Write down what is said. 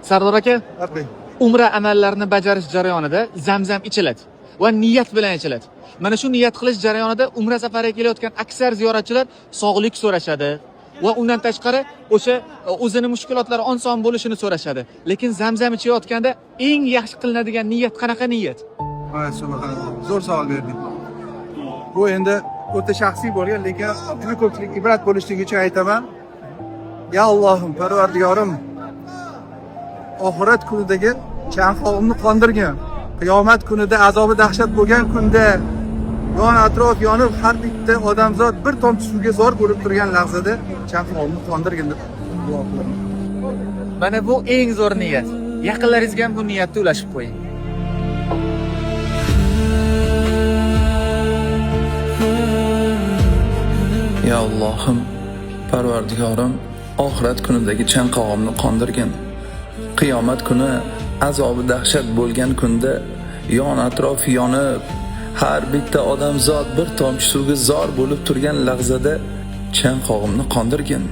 Sardor aka, Aqling. umra amallarini bajarish jarayonida zamzam ichiladi va niyat bilan ichiladi. Mana shu niyat qilish jarayonida umra safariga kelayotgan aksar ziyoratchilar sog'lik so'rashadi va undan tashqari o'sha o'zini mushkulotlari oson bo'lishini so'rashadi. Lekin zamzam ichayotganda eng yaxshi qilinadigan niyat qanaqa niyat? Subhanalloh. Zo'r savol berding. Bu endi o'ta shaxsiy bo'lgan, lekin juda ko'pchilik ibrat bo'lishligi uchun aytaman. Ya Allohim, Parvardigorim, oxirat kunidagi chanqog'imni qondirgin. Qiyomat kunida azobi dahshat bo'lgan kunda yon atrof yonib har bitta odamzod bir tomchi suvga zor bo'lib turgan lahzada chanqog'imni qondirgin deb duo qilaman. Mana bu eng zo'r niyat. Yaqinlaringizga ham bu niyatni ulashib qo'ying. Ya Allohim, Parvardigorim, oxirat kunidagi chanqog'imni qondirgin. Qiyomat kuni azobi dahshat bo'lgan kunda yon atrof yonib, har bitta odamzod bir tomchi suvga zor bo'lib turgan lahzada chanqog'imni qondirgin.